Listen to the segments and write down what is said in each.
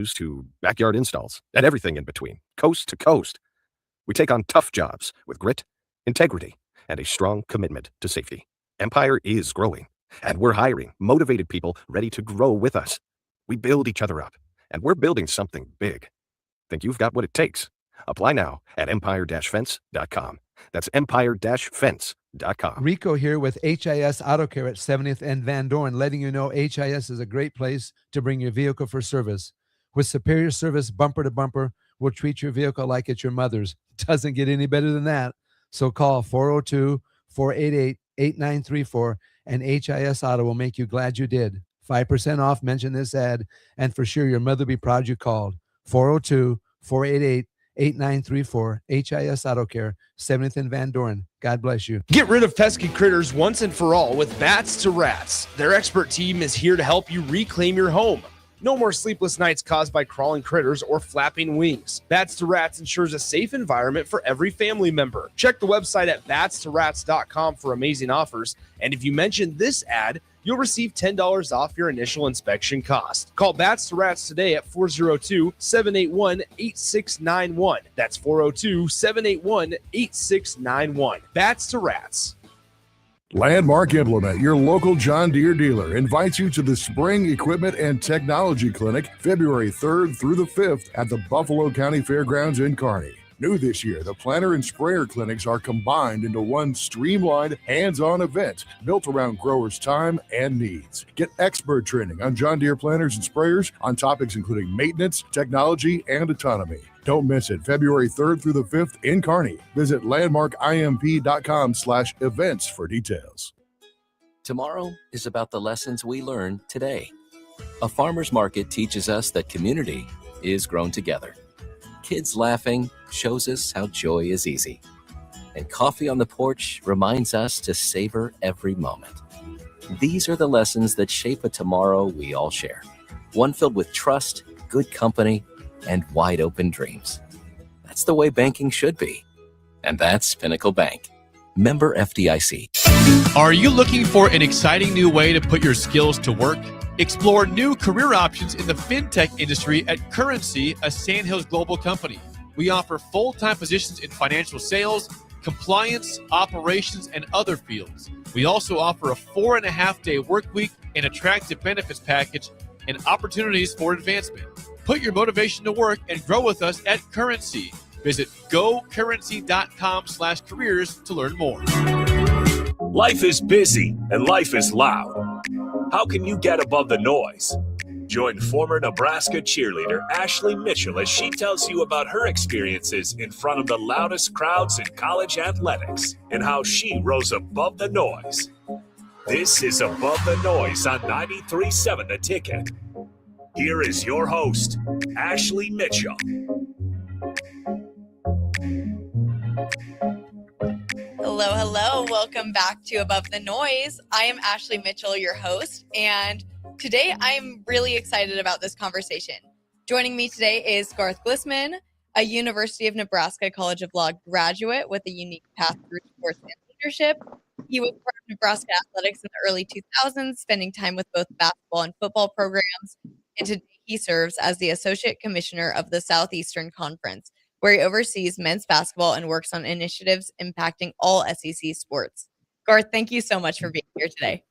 to backyard installs and everything in between, coast to coast. We take on tough jobs with grit, integrity, and a strong commitment to safety. Empire is growing, and we're hiring motivated people ready to grow with us. We build each other up, and we're building something big. Think you've got what it takes? Apply now at empire-fence.com. That's empire-fence.com. Rico here with HIS Auto Care at 70th and Van Dorn, letting you know HIS is a great place to bring your vehicle for service. With superior service bumper to bumper, we'll treat your vehicle like it's your mother's. Doesn't get any better than that. So call 402-488-8934 and HIS Auto will make you glad you did. 5% off, mention this ad, and for sure your mother will be proud you called. 402-488-8934, HIS Auto Care, 70th and Van Dorn. God bless you. Get rid of pesky critters once and for all with Bats to Rats. Their expert team is here to help you reclaim your home. No more sleepless nights caused by crawling critters or flapping wings. Bats to Rats ensures a safe environment for every family member. Check the website at batstorats.com for amazing offers. And if you mention this ad, you'll receive $10 off your initial inspection cost. Call Bats to Rats today at 402-781-8691. That's 402-781-8691. Bats to Rats. Landmark Implement, your local John Deere dealer, invites you to the Spring Equipment and Technology Clinic February 3rd through the 5th at the Buffalo County Fairgrounds in Kearney. New this year, the planter and sprayer clinics are combined into one streamlined, hands-on event built around growers' time and needs. Get expert training on John Deere planters and sprayers on topics including maintenance, technology, and autonomy. Don't miss it, February 3rd through the 5th in Kearney. Visit landmarkimp.com/events for details. Tomorrow is about the lessons we learn today. A farmer's market teaches us that community is grown together. Kids laughing shows us how joy is easy. And coffee on the porch reminds us to savor every moment. These are the lessons that shape a tomorrow we all share. One filled with trust, good company, and wide open dreams. That's the way banking should be. And that's Pinnacle Bank. Member FDIC. Are you looking for an exciting new way to put your skills to work? Explore new career options in the fintech industry at Currency, a Sandhills global company. We offer full-time positions in financial sales, compliance, operations, and other fields. We also offer a 4.5-day work week, an attractive benefits package, and opportunities for advancement. Put your motivation to work and grow with us at Currency. Visit gocurrency.com/careers to learn more. Life is busy and life is loud. How can you get above the noise? Join former Nebraska cheerleader Ashlee Mitchell as she tells you about her experiences in front of the loudest crowds in college athletics and how she rose above the noise. This is Above the Noise on 93.7 The Ticket. Here is your host, Ashlee Mitchell. Hello, hello. Welcome back to Above the Noise. I am Ashlee Mitchell, your host, and today I'm really excited about this conversation. Joining me today is Garth Glissman, a University of Nebraska College of Law graduate with a unique path through sports and leadership. He was part of Nebraska athletics in the early 2000s, spending time with both basketball and football programs. And today he serves as the Associate Commissioner of the Southeastern Conference, where he oversees men's basketball and works on initiatives impacting all SEC sports. Garth, thank you so much for being here today.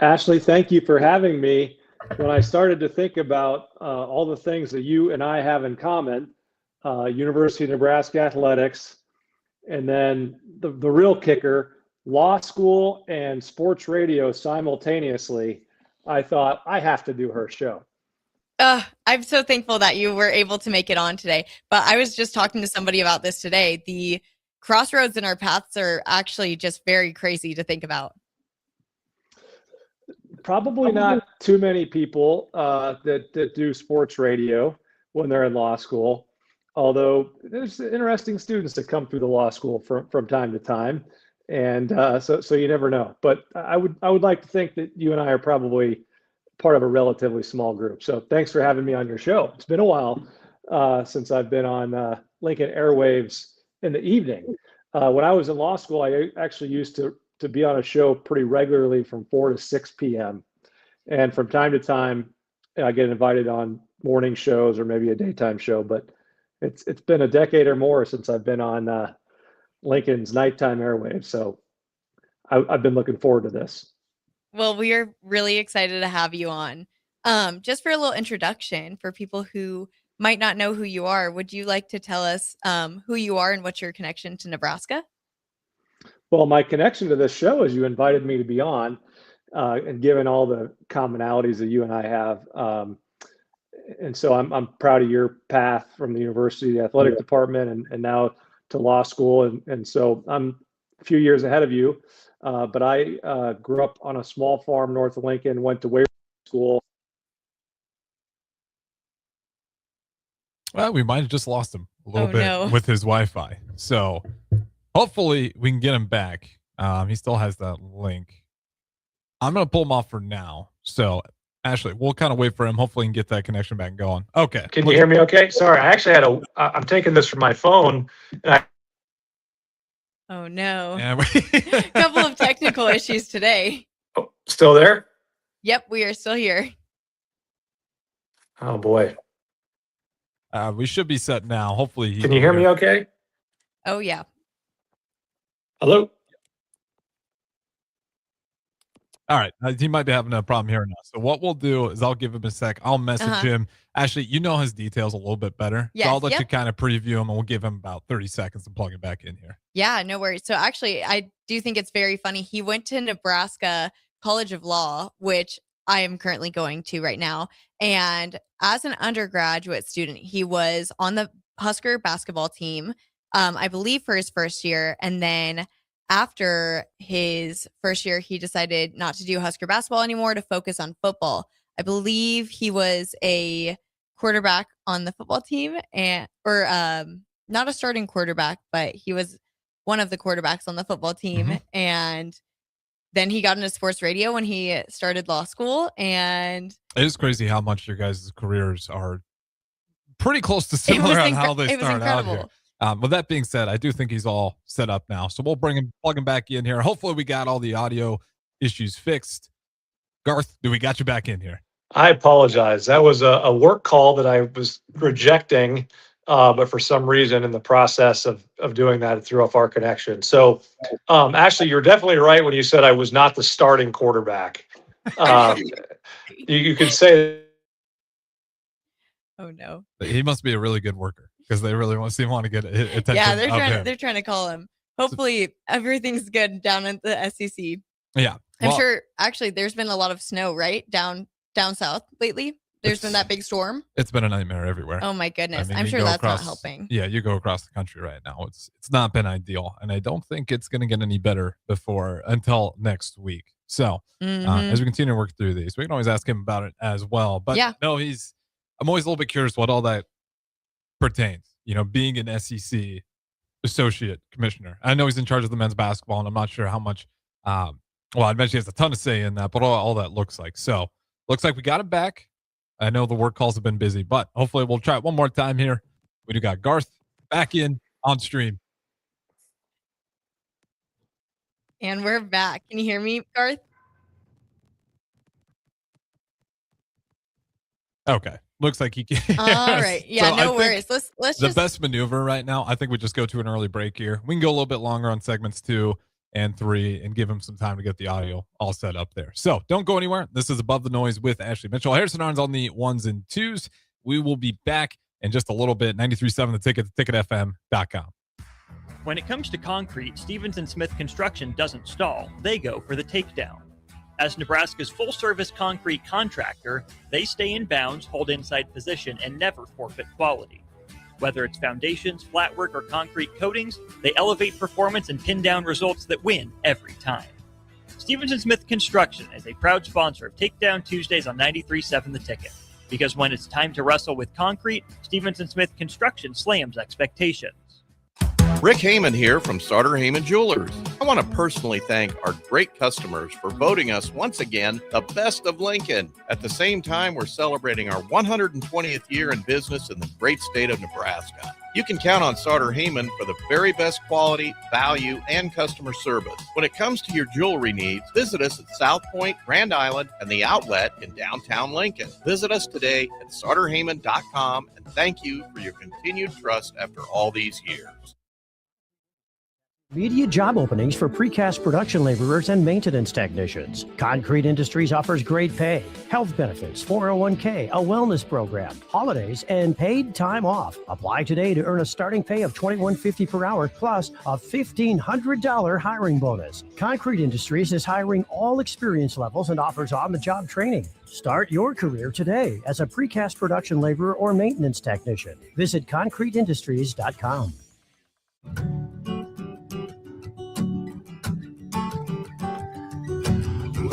Ashlee, thank you for having me. When I started to think about all the things that you and I have in common, University of Nebraska athletics, and then the real kicker, law school and sports radio simultaneously, I thought I have to do her show. I'm so thankful that you were able to make it on today. But I was just talking to somebody about this today. The crossroads in our paths are actually just very crazy to think about. Probably not too many people that do sports radio when they're in law school, although there's interesting students that come through the law school from time to time. And so you never know. But I would like to think that you and I are probably part of a relatively small group. So thanks for having me on your show. It's been a while since I've been on Lincoln Airwaves in the evening. When I was in law school, I actually used to be on a show pretty regularly from 4 to 6 p.m. And from time to time, I get invited on morning shows or maybe a daytime show, but it's been a decade or more since I've been on Lincoln's nighttime airwaves. So I've been looking forward to this. Well, we are really excited to have you on. Just for a little introduction for people who might not know who you are, would you like to tell us who you are and what's your connection to Nebraska? Well, my connection to this show is you invited me to be on, and given all the commonalities that you and I have, and so I'm proud of your path from the university, the athletic department, and now to law school, and so I'm a few years ahead of you. But I grew up on a small farm north of Lincoln, went to Waverly School. Well, we might have just lost him a little bit with his Wi-Fi. So hopefully we can get him back. He still has that link. I'm going to pull him off for now. So, Ashlee, we'll kind of wait for him. Hopefully we can get that connection back going. Okay. Can you hear me okay? Sorry, I actually I'm taking this from my phone. Oh, no. Yeah, A couple of technical issues today. Oh, still there? Yep, we are still here. Oh, boy. We should be set now. Hopefully Can you hear me okay? Oh, yeah. Hello? All right. He might be having a problem hearing us. So what we'll do is I'll give him a sec. I'll message him. Actually, you know his details a little bit better. Yes, so I'll let you kind of preview him, and we'll give him about 30 seconds to plug him back in here. Yeah, no worries. So actually, I do think it's very funny. He went to Nebraska College of Law, which I am currently going to right now. And as an undergraduate student, he was on the Husker basketball team, I believe, for his first year. And then after his first year, he decided not to do Husker basketball anymore to focus on football. I believe he was a quarterback on the football team, or not a starting quarterback, but he was one of the quarterbacks on the football team. And then he got into sports radio when he started law school. And it is crazy how much your guys' careers are pretty close to similar on how they start out here. With that being said, I do think he's all set up now. So we'll plug him back in here. Hopefully we got all the audio issues fixed. Garth, we got you back in here? I apologize. That was a work call that I was rejecting, but for some reason in the process of doing that, it threw off our connection. So, Ashlee, you're definitely right when you said I was not the starting quarterback. You could say. Oh, no. He must be a really good worker because they really want to get attention. Yeah, they're trying to call him. Hopefully everything's good down at the SEC. Yeah. I'm sure, actually, there's been a lot of snow, right? Down south lately. There's been that big storm. It's been a nightmare everywhere. Oh my goodness. I mean, I'm sure that's not helping. Yeah, you go across the country right now. It's not been ideal. And I don't think it's going to get any better until next week. So as we continue to work through these, we can always ask him about it as well. But no, I'm always a little bit curious what all that pertains. You know, being an SEC associate commissioner. I know he's in charge of the men's basketball, and I'm not sure how much, I'd mention he has a ton of say in that, but all that looks like. So looks like we got him back. I know the work calls have been busy, but hopefully we'll try it one more time here. We do got Garth back in on stream. And we're back. Can you hear me, Garth? Okay. Looks like he can. All right. Yeah, so no worries. Let's the best maneuver right now, I think we just go to an early break here. We can go a little bit longer on segments 2 and 3 and give him some time to get the audio all set up there. So don't go anywhere. This is Above the Noise with Ashlee Mitchell. Harrison Arns on the 1s and 2s. We will be back in just a little bit. 93.7 The Ticket, theticketfm.com. When it comes to concrete, Stevens & Smith Construction doesn't stall. They go for the takedown. As Nebraska's full-service concrete contractor, they stay in bounds, hold inside position, and never forfeit quality. Whether it's foundations, flatwork, or concrete coatings, they elevate performance and pin down results that win every time. Stevens & Smith Construction is a proud sponsor of Takedown Tuesdays on 93.7 The Ticket. Because when it's time to wrestle with concrete, Stevens & Smith Construction slams expectations. Rick Heyman here from Sartor Heyman Jewelers. I want to personally thank our great customers for voting us once again the best of Lincoln. At the same time, we're celebrating our 120th year in business in the great state of Nebraska. You can count on Sartor Heyman for the very best quality, value, and customer service. When it comes to your jewelry needs, visit us at South Point, Grand Island, and the Outlet in downtown Lincoln. Visit us today at sartorheyman.com, and thank you for your continued trust after all these years. Immediate job openings for precast production laborers and maintenance technicians. Concrete Industries offers great pay, health benefits, 401k, a wellness program, holidays, and paid time off. Apply today to earn a starting pay of $21.50 per hour plus a $1,500 hiring bonus. Concrete Industries is hiring all experience levels and offers on-the-job training. Start your career today as a precast production laborer or maintenance technician. Visit concreteindustries.com.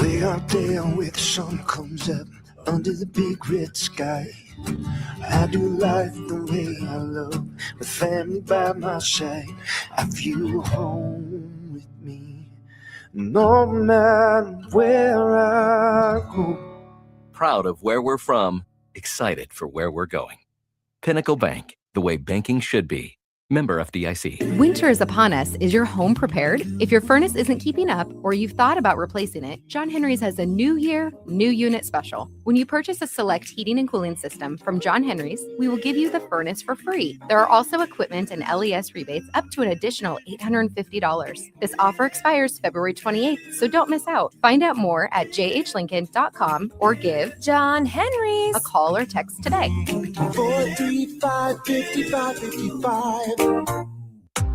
Way out there where the sun comes up under the big red sky, I do life the way I love, with family by my side. I feel home with me, no matter where I go. Proud of where we're from, excited for where we're going. Pinnacle Bank, the way banking should be. Member FDIC. Winter is upon us. Is your home prepared? If your furnace isn't keeping up or you've thought about replacing it, John Henry's has a new year, new unit special. When you purchase a select heating and cooling system from John Henry's, we will give you the furnace for free. There are also equipment and LES rebates up to an additional $850. This offer expires February 28th, so don't miss out. Find out more at jhlincoln.com or give John Henry's a call or text today. 435-5555.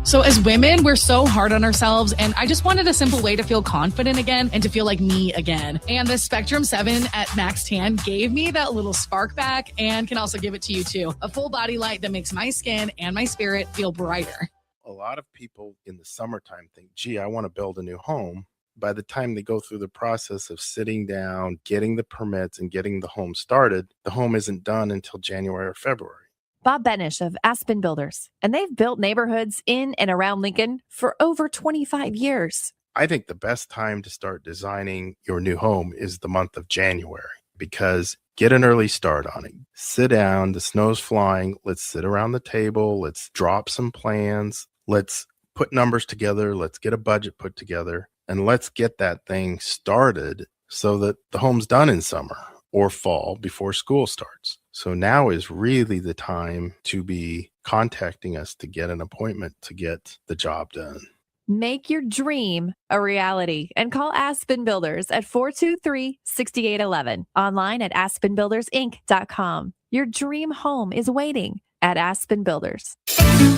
So as women, we're so hard on ourselves, and I just wanted a simple way to feel confident again and to feel like me again. And the Spectrum 7 at Max Tan gave me that little spark back and can also give it to you too. A full body light that makes my skin and my spirit feel brighter. A lot of people in the summertime think, gee, I want to build a new home. By the time they go through the process of sitting down, getting the permits, and getting the home started, the home isn't done until January or February. Bob Benish of Aspen Builders, and they've built neighborhoods in and around Lincoln for over 25 years. I think the best time to start designing your new home is the month of January, because get an early start on it. Sit down, the snow's flying, let's sit around the table, let's drop some plans, let's put numbers together, let's get a budget put together, and let's get that thing started so that the home's done in summer or fall before school starts. So now is really the time to be contacting us to get an appointment to get the job done. Make your dream a reality and call Aspen Builders at 423-6811. Online at aspenbuildersinc.com. Your dream home is waiting at Aspen Builders.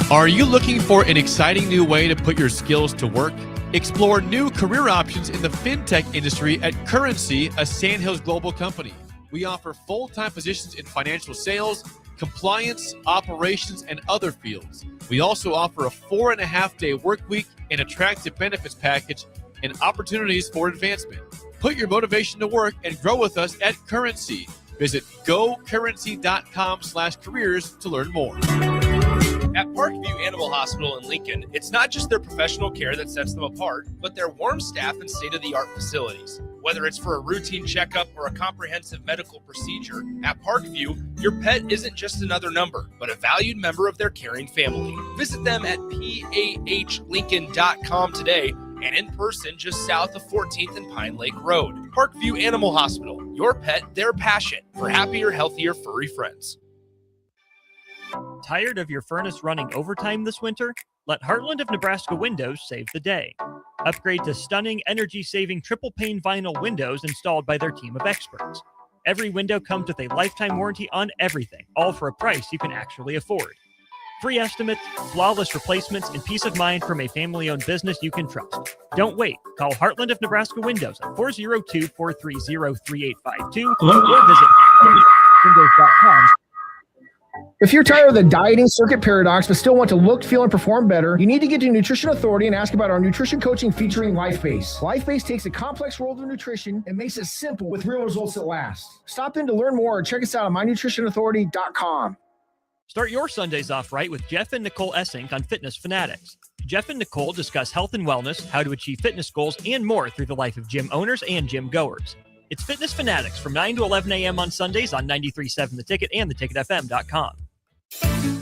Are you looking for an exciting new way to put your skills to work? Explore new career options in the fintech industry at Currency, a Sandhills global company. We offer full-time positions in financial sales, compliance, operations, and other fields. We also offer a 4.5-day work week, an attractive benefits package, and opportunities for advancement. Put your motivation to work and grow with us at Currency. Visit gocurrency.com/careers to learn more. At Parkview Animal Hospital in Lincoln, it's not just their professional care that sets them apart, but their warm staff and state-of-the-art facilities. Whether it's for a routine checkup or a comprehensive medical procedure, at Parkview, your pet isn't just another number, but a valued member of their caring family. Visit them at pahlincoln.com today and in person just south of 14th and Pine Lake Road. Parkview Animal Hospital, your pet, their passion for happier, healthier, furry friends. Tired of your furnace running overtime this winter? Let Heartland of Nebraska Windows save the day. Upgrade to stunning, energy-saving triple-pane vinyl windows installed by their team of experts. Every window comes with a lifetime warranty on everything, all for a price you can actually afford. Free estimates, flawless replacements, and peace of mind from a family-owned business you can trust. Don't wait. Call Heartland of Nebraska Windows at 402-430-3852 or visit windows.com. If you're tired of the dieting circuit paradox but still want to look, feel, and perform better, you need to get to Nutrition Authority and ask about our nutrition coaching featuring LifeBase. LifeBase takes a complex world of nutrition and makes it simple with real results that last. Stop in to learn more or check us out at mynutritionauthority.com. Start your Sundays off right with Jeff and Nicole Essink on Fitness Fanatics. Jeff and Nicole discuss health and wellness, how to achieve fitness goals, and more through the life of gym owners and gym goers. It's Fitness Fanatics from 9 to 11 a.m. on Sundays on 93.7 The Ticket and theticketfm.com.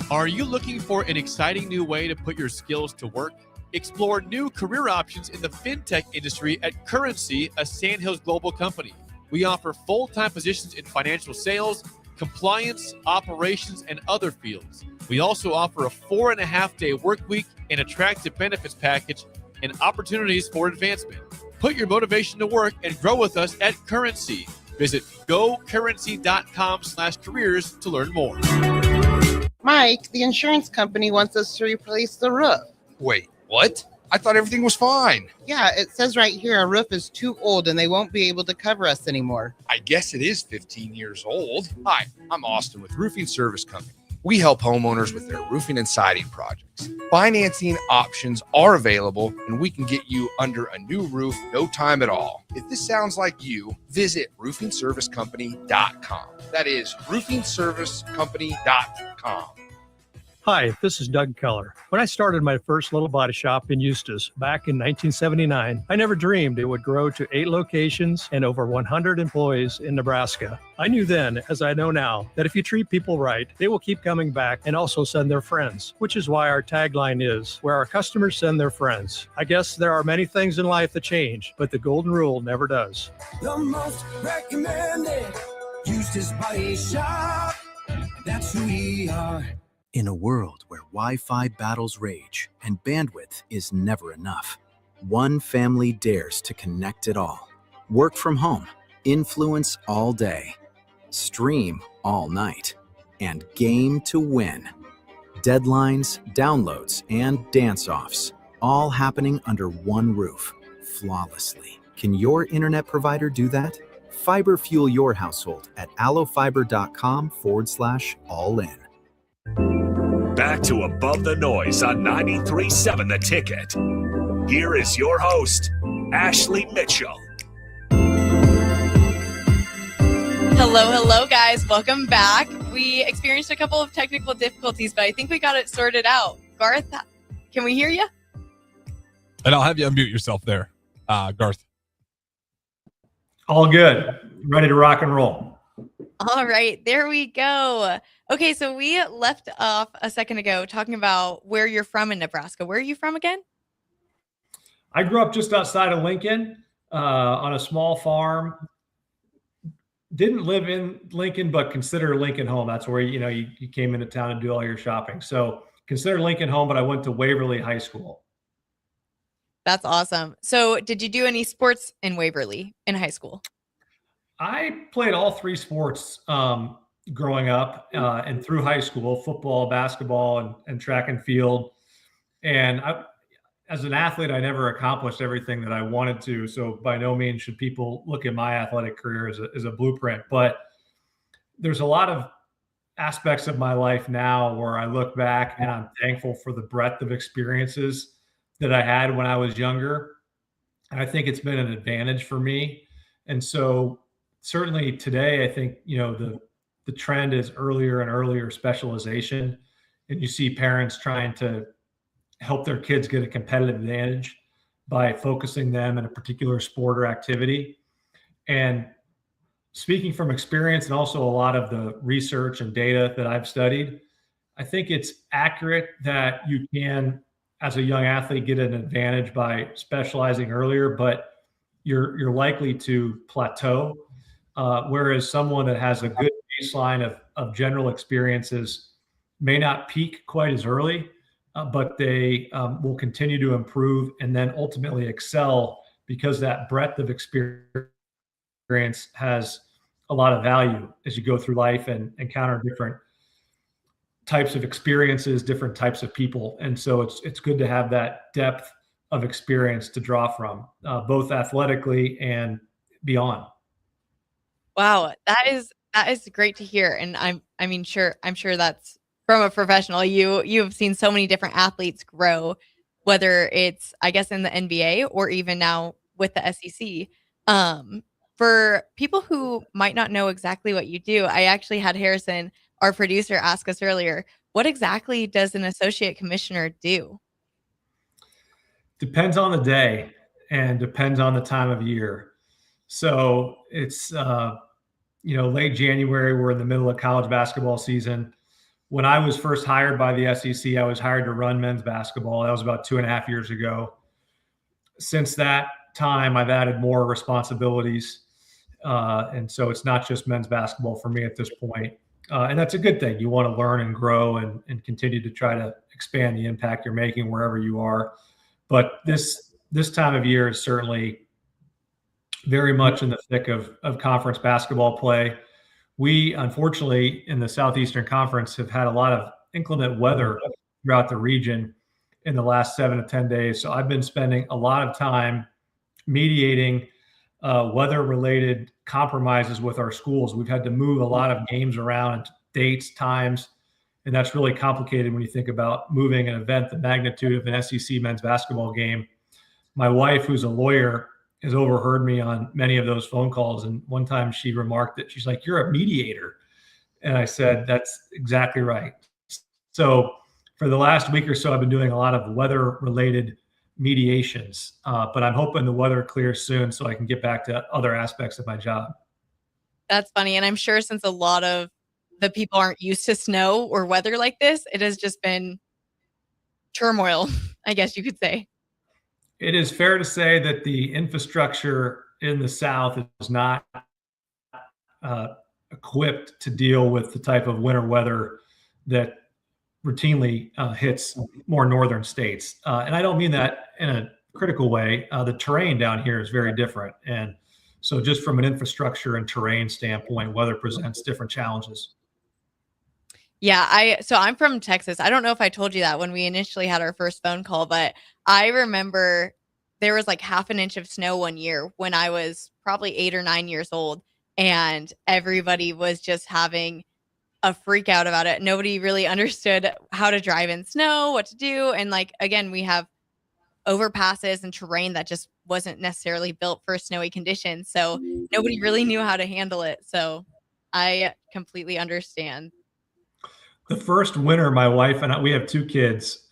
Are you looking for an exciting new way to put your skills to work? Explore new career options in the fintech industry at Currency, a Sandhills global company. We offer full-time positions in financial sales, compliance, operations, and other fields. We also offer a 4.5-day work week, an attractive benefits package, and opportunities for advancement. Put your motivation to work and grow with us at Currency. Visit gocurrency.com/careers to learn more. Mike, the insurance company wants us to replace the roof. Wait, what? I thought everything was fine. Yeah, it says right here our roof is too old and they won't be able to cover us anymore. I guess it is 15 years old. Hi, I'm Austin with Roofing Service Company. We help homeowners with their roofing and siding projects. Financing options are available, and we can get you under a new roof no time at all. If this sounds like you, visit roofingservicecompany.com. That is roofingservicecompany.com. Hi, this is Doug Keller. When I started my first little body shop in Eustis back in 1979, I never dreamed it would grow to 8 locations and over 100 employees in Nebraska. I knew then, as I know now, that if you treat people right, they will keep coming back and also send their friends, which is why our tagline is, where our customers send their friends. I guess there are many things in life that change, but the golden rule never does. The most recommended Eustis Body Shop. That's who we are. In a world where Wi-Fi battles rage and bandwidth is never enough, one family dares to connect it all. Work from home, influence all day, stream all night, and game to win. Deadlines, downloads, and dance-offs, all happening under one roof, flawlessly. Can your internet provider do that? Fiber fuel your household at allofiber.com/all-in. Back to Above the Noise on 93.7 The Ticket. Here is your host, Ashlee Mitchell. Hello, guys. Welcome back. We experienced a couple of technical difficulties, but I think we got it sorted out. Garth, can we hear you? And I'll have you unmute yourself there, Garth. All good. Ready to rock and roll. All right, there we go. Okay, so we left off a second ago talking about where you're from in Nebraska. Where are you from again? I grew up just outside of Lincoln on a small farm. Didn't live in Lincoln, but consider Lincoln home. That's where you came into town and do all your shopping. So consider Lincoln home, but I went to Waverly High School. That's awesome. So did you do any sports in Waverly in high school? I played all 3 sports growing up and through high school: football, basketball, and track and field. And as an athlete, I never accomplished everything that I wanted to. So by no means should people look at my athletic career as a blueprint. But there's a lot of aspects of my life now where I look back and I'm thankful for the breadth of experiences that I had when I was younger. And I think it's been an advantage for me. And so certainly today, I think, the trend is earlier and earlier specialization. And you see parents trying to help their kids get a competitive advantage by focusing them in a particular sport or activity. And speaking from experience and also a lot of the research and data that I've studied, I think it's accurate that you can, as a young athlete, get an advantage by specializing earlier, but you're likely to plateau. Whereas someone that has a good baseline of general experiences may not peak quite as early, but they will continue to improve and then ultimately excel because that breadth of experience has a lot of value as you go through life and encounter different types of experiences, different types of people. And so it's good to have that depth of experience to draw from, both athletically and beyond. Wow, that is great to hear. And I'm sure that's from a professional. You've seen so many different athletes grow, whether it's, I guess, in the NBA or even now with the SEC. For people who might not know exactly what you do, I actually had Harrison our producer asked us earlier, what exactly does an associate commissioner do? Depends on the day and depends on the time of year. So it's, late January, we're in the middle of college basketball season. When I was first hired by the SEC, I was hired to run men's basketball. That was about 2.5 years ago. Since that time, I've added more responsibilities. And so it's not just men's basketball for me at this point. And that's a good thing. You want to learn and grow and continue to try to expand the impact you're making wherever you are. But this time of year is certainly very much in the thick of conference basketball play. We, unfortunately, in the Southeastern Conference have had a lot of inclement weather throughout the region in the last 7 to 10 days. So I've been spending a lot of time mediating weather-related compromises with our schools. We've had to move a lot of games around, dates, times, and that's really complicated when you think about moving an event the magnitude of an SEC men's basketball game. My wife, who's a lawyer, has overheard me on many of those phone calls. And one time she remarked that she's like, "You're a mediator." And I said, "That's exactly right." So for the last week or so, I've been doing a lot of weather-related mediations, but I'm hoping the weather clears soon so I can get back to other aspects of my job. That's funny. And I'm sure since a lot of the people aren't used to snow or weather like this, it has just been turmoil, I guess you could say. It is fair to say that the infrastructure in the South is not equipped to deal with the type of winter weather that routinely hits more northern states. And I don't mean that in a critical way. The terrain down here is very different. And so just from an infrastructure and terrain standpoint, weather presents different challenges. Yeah, so I'm from Texas. I don't know if I told you that when we initially had our first phone call, but I remember there was like 1/2 inch of snow one year when I was probably 8 or 9 years old, and everybody was just having a freak out about it. Nobody really understood how to drive in snow, what to do. And like, again, we have overpasses and terrain that just wasn't necessarily built for snowy conditions. So nobody really knew how to handle it. So I completely understand. The first winter, my wife and I, we have 2 kids,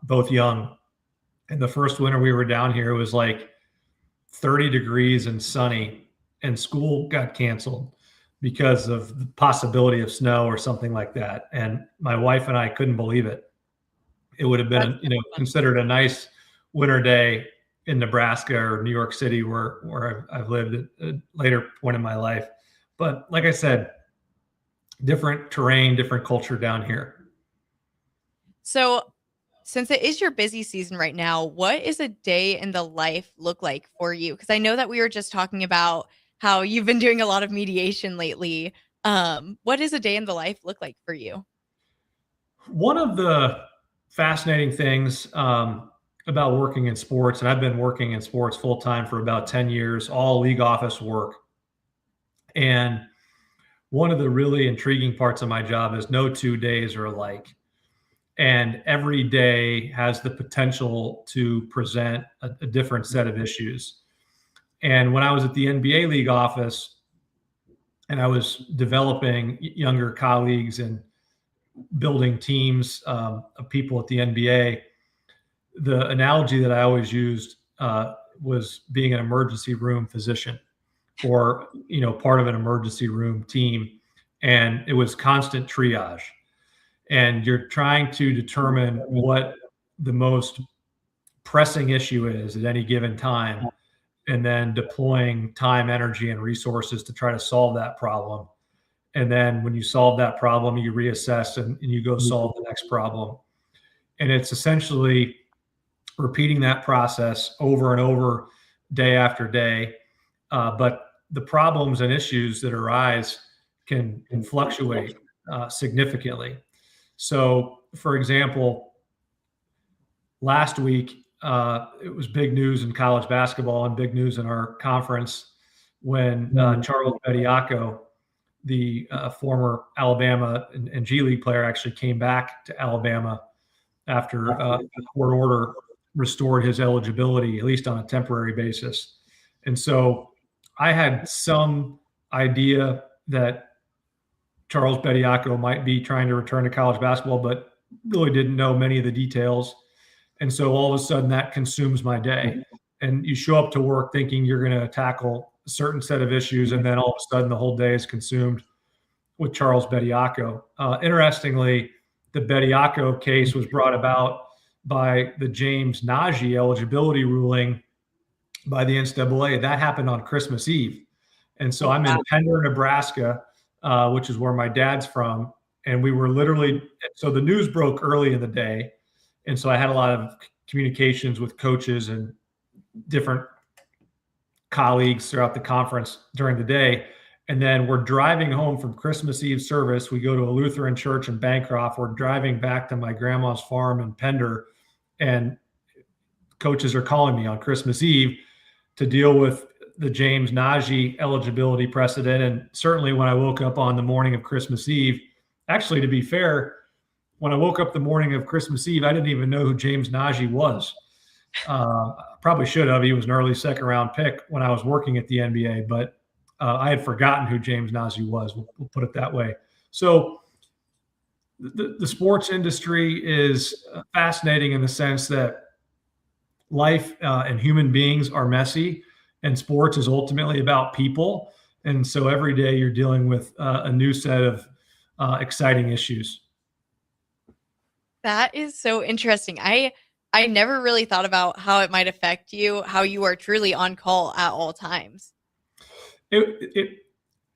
both young. And the first winter we were down here, it was like 30 degrees and sunny, and school got canceled because of the possibility of snow or something like that. And my wife and I couldn't believe it. It would have been, considered a nice winter day in Nebraska or New York City, where I've lived at a later point in my life. But like I said, different terrain, different culture down here. So since it is your busy season right now, what is a day in the life look like for you? Because I know that we were just talking about how you've been doing a lot of mediation lately. What does a day in the life look like for you? One of the fascinating things about working in sports, and I've been working in sports full time for about 10 years, all league office work. And one of the really intriguing parts of my job is no 2 days are alike. And every day has the potential to present a different set of issues. And when I was at the NBA league office and I was developing younger colleagues and building teams of people at the NBA, the analogy that I always used was being an emergency room physician or, part of an emergency room team. And it was constant triage. And you're trying to determine what the most pressing issue is at any given time, and then deploying time, energy, and resources to try to solve that problem. And then when you solve that problem, you reassess and you go solve the next problem. And it's essentially repeating that process over and over, day after day. But the problems and issues that arise can fluctuate significantly. So, for example, last week, it was big news in college basketball and big news in our conference when Charles Bediako, the former Alabama and G League player, actually came back to Alabama after a court order restored his eligibility, at least on a temporary basis. And so I had some idea that Charles Bediaco might be trying to return to college basketball, but really didn't know many of the details. And so all of a sudden that consumes my day. And you show up to work thinking you're going to tackle a certain set of issues, and then all of a sudden the whole day is consumed with Charles Bediaco. Interestingly, the Bediaco case was brought about by the James Nagy eligibility ruling by the NCAA. That happened on Christmas Eve. And so I'm in Pender, Nebraska, which is where my dad's from. And we were literally, so the news broke early in the day. And so I had a lot of communications with coaches and different colleagues throughout the conference during the day. And then we're driving home from Christmas Eve service. We go to a Lutheran church in Bancroft. We're driving back to my grandma's farm in Pender. And coaches are calling me on Christmas Eve to deal with the James Nagy eligibility precedent. And certainly when I woke up on the morning of Christmas Eve, actually, to be fair, when I woke up the morning of Christmas Eve, I didn't even know who James Nagy was. Probably should have. He was an early second round pick when I was working at the NBA, but I had forgotten who James Nagy was. We'll put it that way. So the sports industry is fascinating in the sense that life and human beings are messy, and sports is ultimately about people. And so every day you're dealing with a new set of exciting issues. That is so interesting. I never really thought about how it might affect you, how you are truly on call at all times. It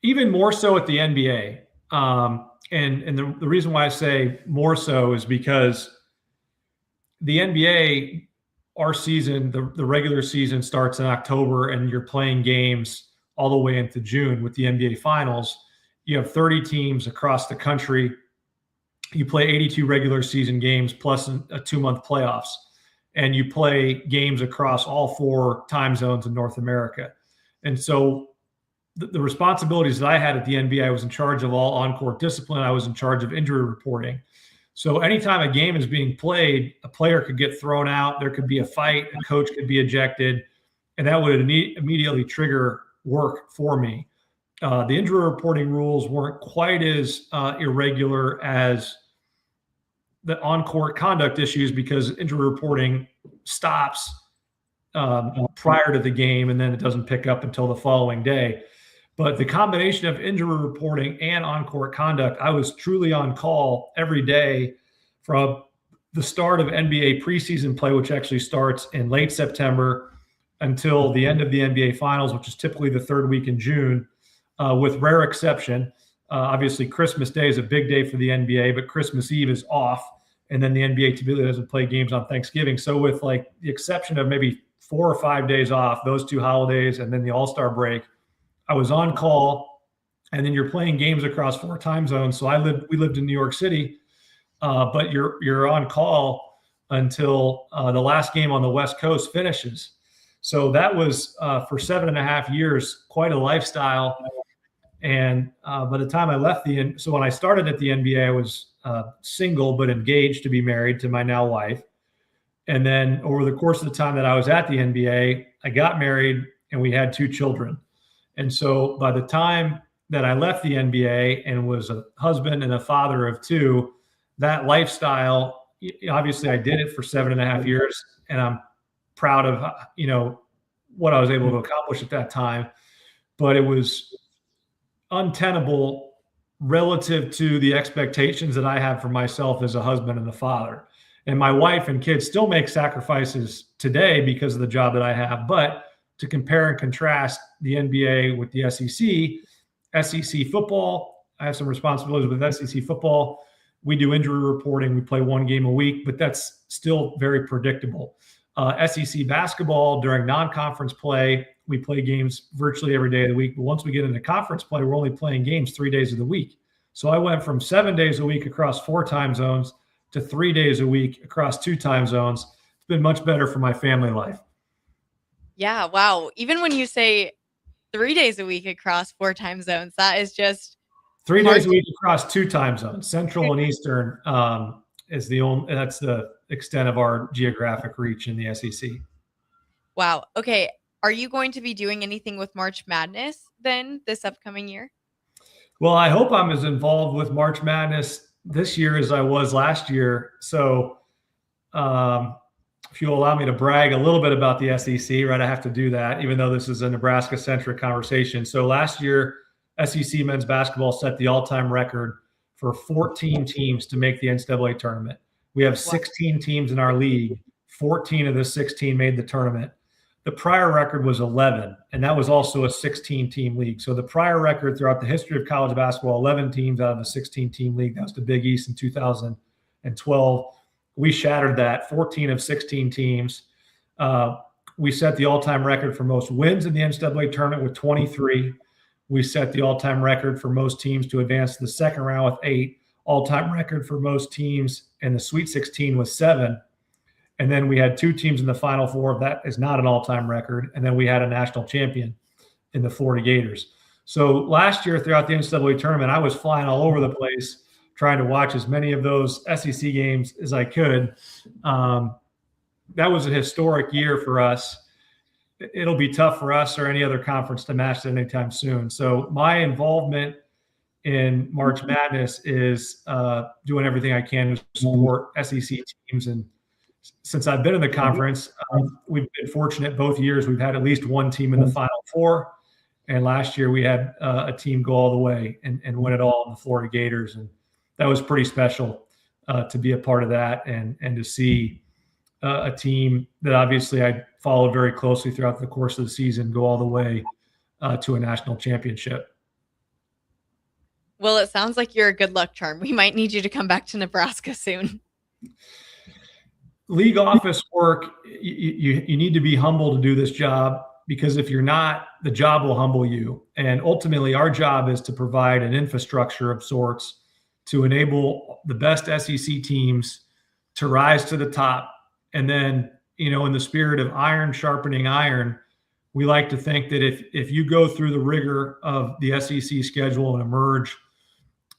even more so at the NBA. And the reason why I say more so is because the NBA, our season, the regular season starts in October, and you're playing games all the way into June with the NBA Finals. You have 30 teams across the country. You play 82 regular season games plus a 2-month playoffs, and you play games across all 4 time zones in North America. And so the responsibilities that I had at the NBA, I was in charge of all on-court discipline. I was in charge of injury reporting. So anytime a game is being played, a player could get thrown out, there could be a fight, a coach could be ejected, and that would immediately trigger work for me. The injury reporting rules weren't quite as irregular as the on-court conduct issues, because injury reporting stops prior to the game and then it doesn't pick up until the following day. But the combination of injury reporting and on-court conduct, I was truly on call every day from the start of NBA preseason play, which actually starts in late September, until the end of the NBA Finals, which is typically the 3rd week in June, with rare exception. Obviously, Christmas Day is a big day for the NBA, but Christmas Eve is off. And then the NBA typically doesn't play games on Thanksgiving. So with like the exception of maybe 4 or 5 days off, those 2 holidays, and then the All-Star break, I was on call. And then you're playing games across 4 time zones. So we lived in New York City, but you're on call until the last game on the West Coast finishes. So that was for 7.5 years, quite a lifestyle. And by the time I left so when I started at the NBA, I was single but engaged to be married to my now wife. And then over the course of the time that I was at the NBA, I got married and we had 2 children. And so by the time that I left the NBA and was a husband and a father of 2, that lifestyle, obviously I did it for 7.5 years, and I'm proud of, what I was able to accomplish at that time. But it was untenable relative to the expectations that I have for myself as a husband and a father. And my wife and kids still make sacrifices today because of the job that I have. But to compare and contrast the NBA with the SEC football, I have some responsibilities with SEC football. We do injury reporting. We play 1 game a week, but that's still very predictable. SEC basketball, during non-conference play, we play games virtually every day of the week. But once we get into conference play, we're only playing games 3 days of the week. So I went from 7 days a week across 4 time zones to 3 days a week across 2 time zones. It's been much better for my family life. Yeah, wow. Even when you say 3 days a week across 4 time zones, that is just 3 days a week across 2 time zones. Central and Eastern is that's the extent of our geographic reach in the SEC. Wow. Okay. Are you going to be doing anything with March Madness then this upcoming year? Well, I hope I'm as involved with March Madness this year as I was last year. So if you'll allow me to brag a little bit about the SEC, right? I have to do that, even though this is a Nebraska-centric conversation. So last year, SEC men's basketball set the all-time record for 14 teams to make the NCAA tournament. We have 16 teams in our league. 14 of the 16 made the tournament. The prior record was 11, and that was also a 16-team league. So the prior record throughout the history of college basketball, 11 teams out of a 16-team league. That was the Big East in 2012. We shattered that, 14 of 16 teams. We set the all-time record for most wins in the NCAA tournament with 23. We set the all-time record for most teams to advance to the second round with 8. All-time record for most teams in the Sweet 16 was 7. And then we had 2 teams in the Final Four. That is not an all-time record. And then we had a national champion in the Florida Gators. So last year throughout the NCAA tournament, I was flying all over the place trying to watch as many of those SEC games as I could. That was a historic year for us. It'll be tough for us or any other conference to match that anytime soon. So my involvement in March Madness is doing everything I can to support SEC teams. And since I've been in the conference, we've been fortunate both years. We've had at least one team in the Final Four. And last year we had a team go all the way and win it all in the Florida Gators. And that was pretty special to be a part of that and to see a team that obviously I followed very closely throughout the course of the season go all the way to a national championship. Well, it sounds like you're a good luck charm. We might need you to come back to Nebraska soon. League office work, you need to be humble to do this job, because if you're not, the job will humble you. And ultimately, our job is to provide an infrastructure of sorts to enable the best SEC teams to rise to the top. And then, in the spirit of iron sharpening iron, we like to think that if you go through the rigor of the SEC schedule and emerge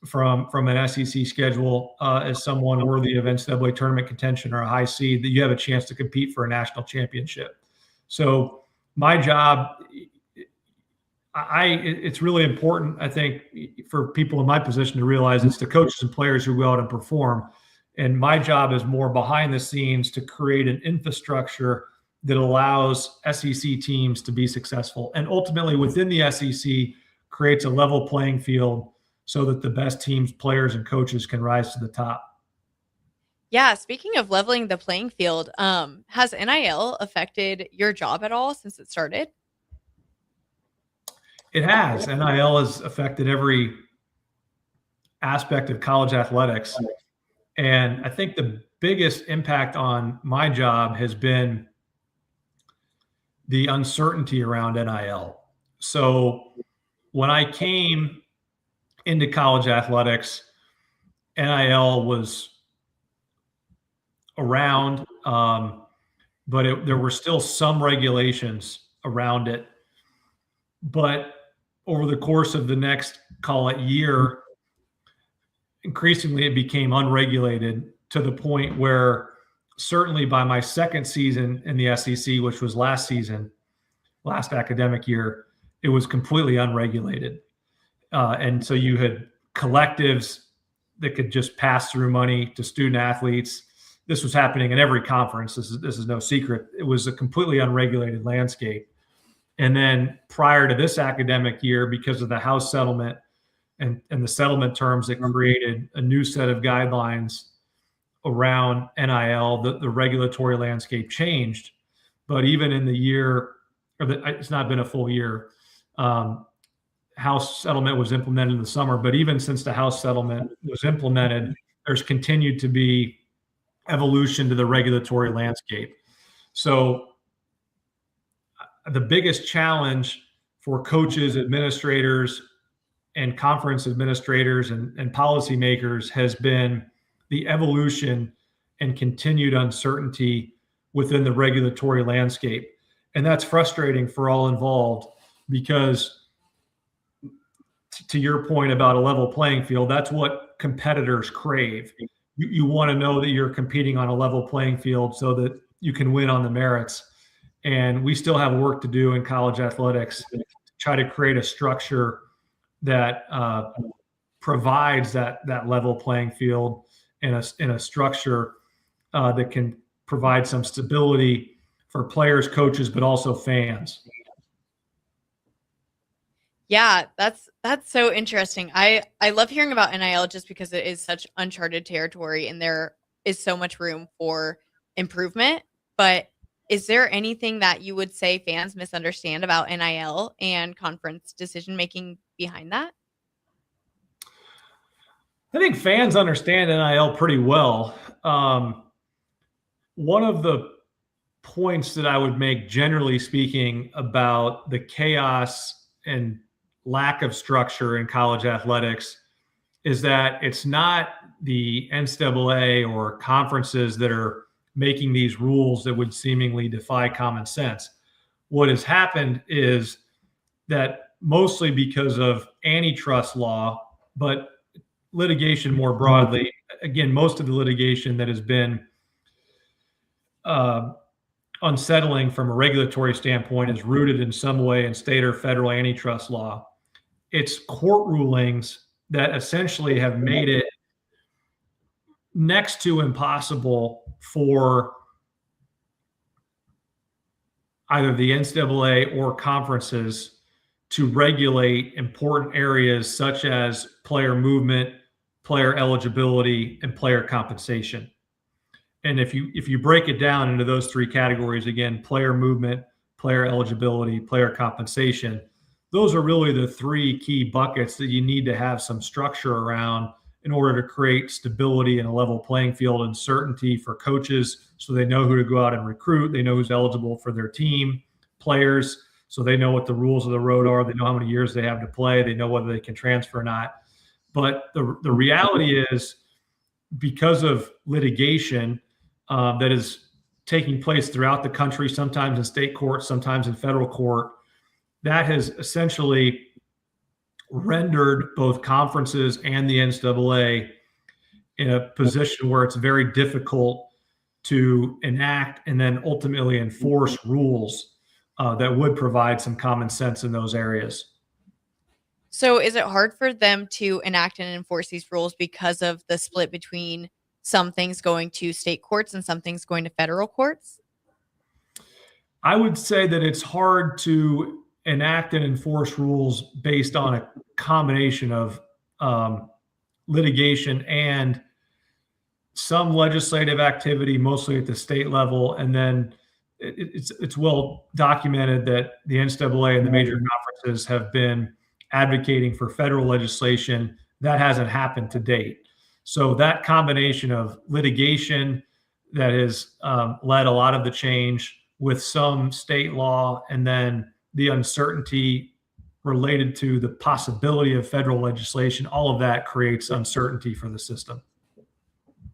from an SEC schedule as someone worthy of NCAA tournament contention or a high seed, that you have a chance to compete for a national championship. So my job, it's really important, I think, for people in my position to realize it's the coaches and players who go out and perform. And my job is more behind the scenes to create an infrastructure that allows SEC teams to be successful. And ultimately within the SEC creates a level playing field so that the best teams, players, and coaches can rise to the top. Yeah, speaking of leveling the playing field, has NIL affected your job at all since it started? It has. NIL has affected every aspect of college athletics. And I think the biggest impact on my job has been the uncertainty around NIL. So when I came into college athletics, NIL was around, but there were still some regulations around it. But over the course of the next, call it year, increasingly it became unregulated to the point where certainly by my second season in the SEC, which was last academic year, it was completely unregulated. And so you had collectives that could just pass through money to student athletes. This was happening in every conference. This is no secret. It was a completely unregulated landscape. And then prior to this academic year, because of the House settlement and the settlement terms that created a new set of guidelines around NIL, the regulatory landscape changed. But even in the year, it's not been a full year, House settlement was implemented in the summer, but even since the House settlement was implemented, there's continued to be evolution to the regulatory landscape. So the biggest challenge for coaches, administrators, and conference administrators and policymakers has been the evolution and continued uncertainty within the regulatory landscape. And that's frustrating for all involved, because to your point about a level playing field, that's what competitors crave. You want to know that you're competing on a level playing field so that you can win on the merits. And we still have work to do in college athletics to try to create a structure that provides that level playing field in a structure that can provide some stability for players, coaches, but also fans. Yeah, that's so interesting. I love hearing about NIL just because it is such uncharted territory and there is so much room for improvement. But is there anything that you would say fans misunderstand about NIL and conference decision making behind that? I think fans understand NIL pretty well. One of the points that I would make, generally speaking, about the chaos and lack of structure in college athletics is that it's not the NCAA or conferences that are making these rules that would seemingly defy common sense. What has happened is that mostly because of antitrust law, but litigation more broadly, again, most of the litigation that has been unsettling from a regulatory standpoint is rooted in some way in state or federal antitrust law. It's court rulings that essentially have made it next to impossible for either the NCAA or conferences to regulate important areas such as player movement, player eligibility, and player compensation. And if you break it down into those three categories, again, player movement, player eligibility, player compensation, those are really the three key buckets that you need to have some structure around in order to create stability and a level playing field and certainty for coaches so they know who to go out and recruit. They know who's eligible for their team, players, so they know what the rules of the road are. They know how many years they have to play. They know whether they can transfer or not. But the reality is, because of litigation that is taking place throughout the country, sometimes in state court, sometimes in federal court, that has essentially rendered both conferences and the NCAA in a position where it's very difficult to enact and then ultimately enforce rules that would provide some common sense in those areas. So is it hard for them to enact and enforce these rules because of the split between some things going to state courts and some things going to federal courts? I would say that it's hard to enact and enforce rules based on a combination of litigation and some legislative activity, mostly at the state level. And then it's well documented that the NCAA and the major conferences have been advocating for federal legislation. That hasn't happened to date. So that combination of litigation that has led a lot of the change with some state law, and then the uncertainty related to the possibility of federal legislation, all of that creates uncertainty for the system.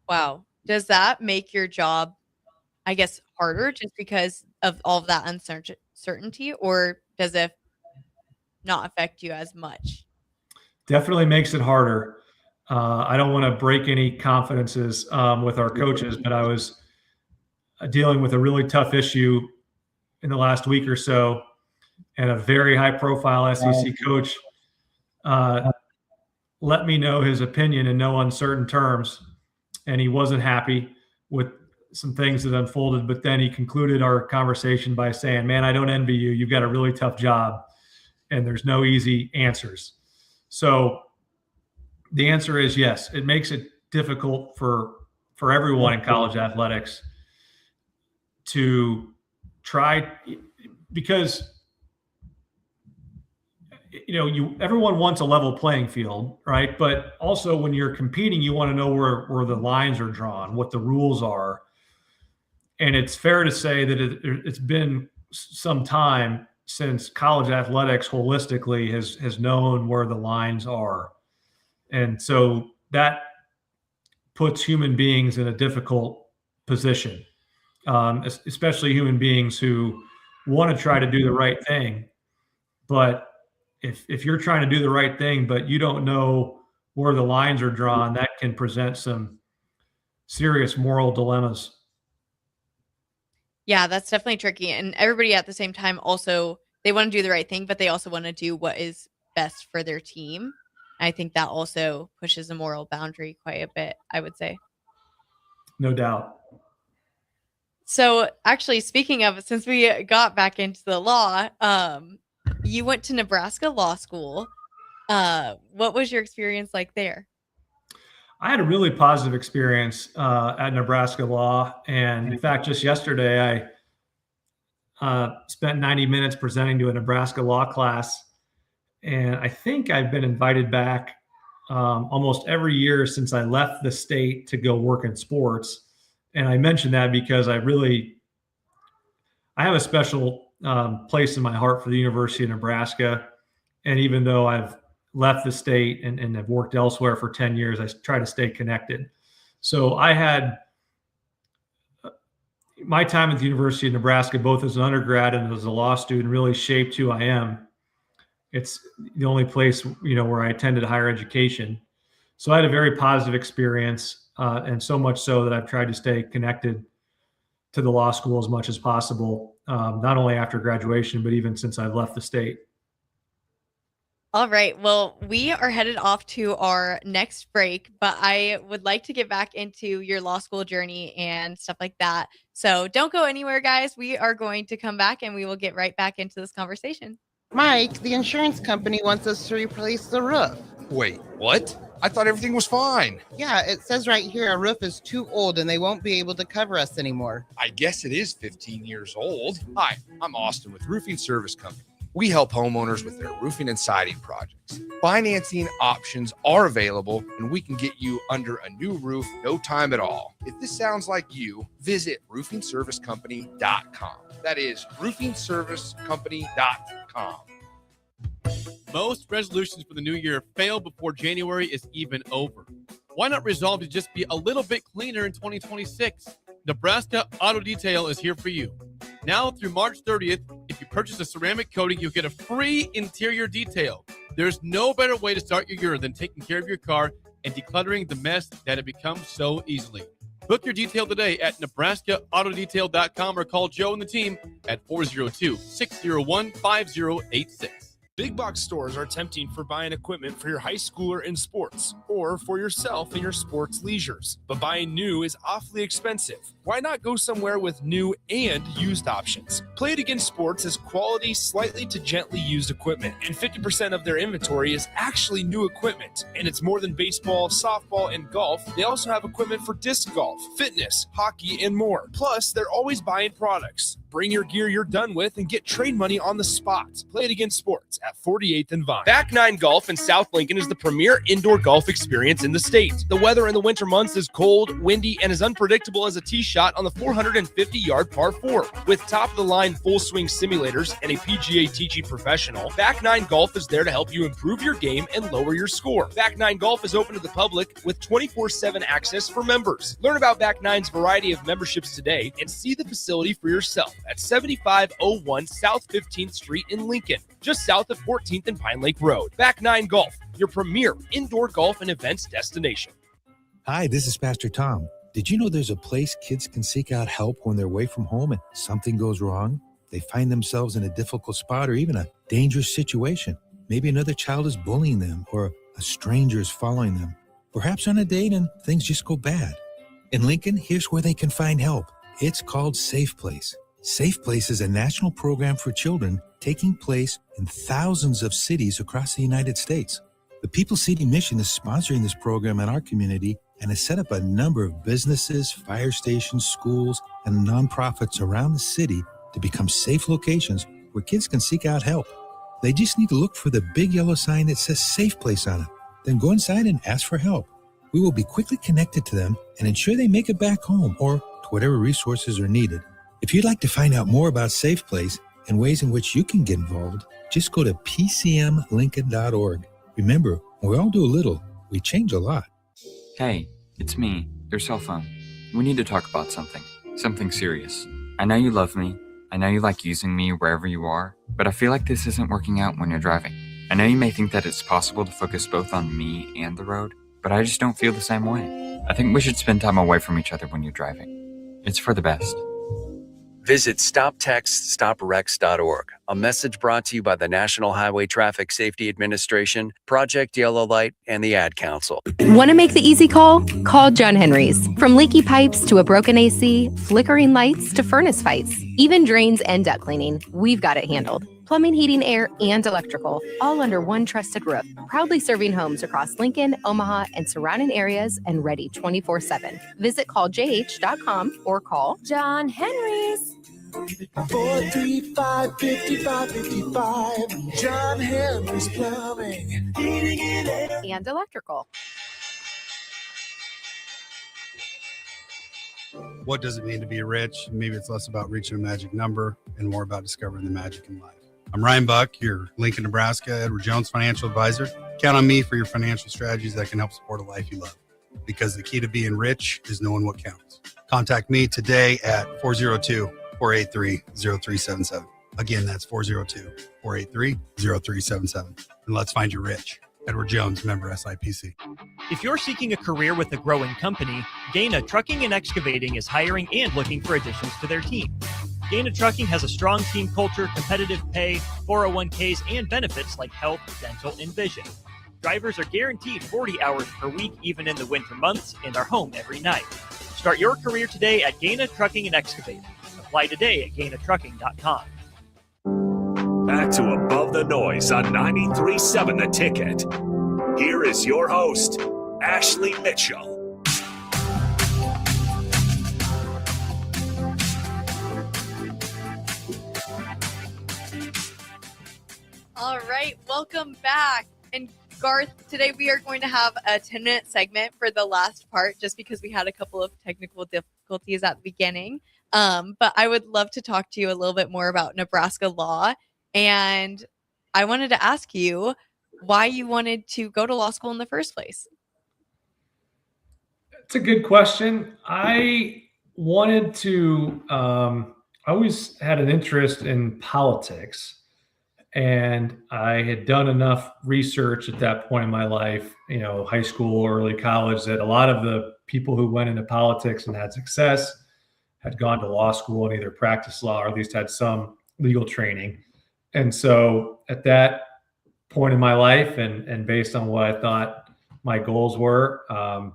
Wow. Does that make your job, I guess, harder just because of all of that uncertainty, or does it not affect you as much? Definitely makes it harder. I don't want to break any confidences with our coaches, but I was dealing with a really tough issue in the last week or so, and a very high-profile SEC coach let me know his opinion in no uncertain terms, and he wasn't happy with some things that unfolded. But then he concluded our conversation by saying, "Man, I don't envy you. You've got a really tough job, and there's no easy answers." So the answer is yes. It makes it difficult for everyone in college athletics to try, because everyone wants a level playing field, right? But also when you're competing, you want to know where the lines are drawn, what the rules are. And it's fair to say that it's been some time since college athletics holistically has known where the lines are. And so that puts human beings in a difficult position, especially human beings who want to try to do the right thing. But if you're trying to do the right thing, but you don't know where the lines are drawn, that can present some serious moral dilemmas. Yeah, that's definitely tricky. And everybody at the same time also, they want to do the right thing, but they also want to do what is best for their team. I think that also pushes a moral boundary quite a bit, I would say. No doubt. So actually, speaking of, since we got back into the law, you went to Nebraska Law School. What was your experience like there? I had a really positive experience at Nebraska Law. And in fact, just yesterday, I spent 90 minutes presenting to a Nebraska law class. And I think I've been invited back almost every year since I left the state to go work in sports. And I mention that because I have a special place in my heart for the University of Nebraska. And even though I've left the state and have worked elsewhere for 10 years, I try to stay connected. So I had my time at the University of Nebraska, both as an undergrad and as a law student, really shaped who I am. It's the only place, where I attended higher education. So I had a very positive experience, and so much so that I've tried to stay connected to the law school as much as possible, not only after graduation, but even since I've left the state. All right. Well, we are headed off to our next break, but I would like to get back into your law school journey and stuff like that. So don't go anywhere, guys. We are going to come back and we will get right back into this conversation. Mike, the insurance company wants us to replace the roof. Wait, what? I thought everything was fine. Yeah, it says right here our roof is too old and they won't be able to cover us anymore. I guess it is 15 years old. Hi, I'm Austin with Roofing Service Company. We help homeowners with their roofing and siding projects. Financing options are available, and we can get you under a new roof no time at all. If this sounds like you, visit roofingservicecompany.com. That is roofingservicecompany.com. Most resolutions for the new year fail before January is even over. Why not resolve to just be a little bit cleaner in 2026? Nebraska Auto Detail is here for you. Now through March 30th, if you purchase a ceramic coating, you'll get a free interior detail. There's no better way to start your year than taking care of your car and decluttering the mess that it becomes so easily. Book your detail today at NebraskaAutoDetail.com or call Joe and the team at 402-601-5086. Big box stores are tempting for buying equipment for your high schooler in sports or for yourself in your sports leisures. But buying new is awfully expensive. Why not go somewhere with new and used options? Play It Again Sports has quality, slightly to gently used equipment, and 50% of their inventory is actually new equipment. And it's more than baseball, softball, and golf. They also have equipment for disc golf, fitness, hockey, and more. Plus, they're always buying products. Bring your gear you're done with and get trade money on the spot. Play It Again Sports at 48th and Vine. Back Nine Golf in South Lincoln is the premier indoor golf experience in the state. The weather in the winter months is cold, windy, and as unpredictable as a tee shot on the 450-yard par 4. With top-of-the-line full-swing simulators and a PGA teaching professional, Back Nine Golf is there to help you improve your game and lower your score. Back Nine Golf is open to the public with 24/7 access for members. Learn about Back Nine's variety of memberships today and see the facility for yourself at 7501 South 15th Street in Lincoln, just south of 14th and Pine Lake Road. Back Nine Golf, your premier indoor golf and events destination. Hi, this is Pastor Tom. Did you know there's a place kids can seek out help when they're away from home and something goes wrong? They find themselves in a difficult spot or even a dangerous situation. Maybe another child is bullying them or a stranger is following them. Perhaps on a date and things just go bad. In Lincoln, here's where they can find help. It's called Safe Place. Safe Place is a national program for children taking place in thousands of cities across the United States. The People City Mission is sponsoring this program in our community and has set up a number of businesses, fire stations, schools, and nonprofits around the city to become safe locations where kids can seek out help. They just need to look for the big yellow sign that says Safe Place on it. Then go inside and ask for help. We will be quickly connected to them and ensure they make it back home or to whatever resources are needed. If you'd like to find out more about Safe Place and ways in which you can get involved, just go to pcmlincoln.org. Remember, when we all do a little, we change a lot. Hey, it's me, your cell phone. We need to talk about something serious. I know you love me. I know you like using me wherever you are, but I feel like this isn't working out when you're driving. I know you may think that it's possible to focus both on me and the road, but I just don't feel the same way. I think we should spend time away from each other when you're driving. It's for the best. Visit StopTextStopWrecks.org. A message brought to you by the National Highway Traffic Safety Administration, Project Yellow Light, and the Ad Council. Want to make the easy call? Call John Henry's. From leaky pipes to a broken AC, flickering lights to furnace fights, even drains and duct cleaning, we've got it handled. Plumbing, heating, air, and electrical, all under one trusted roof. Proudly serving homes across Lincoln, Omaha, and surrounding areas, and ready 24/7. Visit calljh.com or call John Henry's. 435-5555. John Henry's Plumbing. and electrical. What does it mean to be rich? Maybe it's less about reaching a magic number and more about discovering the magic in life. I'm Ryan Buck, your Lincoln, Nebraska, Edward Jones financial advisor. Count on me for your financial strategies that can help support a life you love. Because the key to being rich is knowing what counts. Contact me today at 402-483-0377. Again, that's 402-483-0377. And let's find you rich. Edward Jones, member SIPC. If you're seeking a career with a growing company, Gaina Trucking and Excavating is hiring and looking for additions to their team. Gaina Trucking has a strong team culture, competitive pay, 401ks, and benefits like health, dental, and vision. Drivers are guaranteed 40 hours per week, even in the winter months, and are home every night. Start your career today at Gaina Trucking and Excavating. Apply today at GainaTrucking.com. Back to Above the Noise on 93.7 The Ticket. Here is your host, Ashlee Mitchell. All right, welcome back. And Garth, today we are going to have a 10-minute segment for the last part, just because we had a couple of technical difficulties at the beginning. But I would love to talk to you a little bit more about Nebraska law. And I wanted to ask you why you wanted to go to law school in the first place. It's a good question. I wanted to, I always had an interest in politics. And I had done enough research at that point in my life, high school, early college, that a lot of the people who went into politics and had success had gone to law school and either practiced law or at least had some legal training. And so at that point in my life and based on what I thought my goals were, I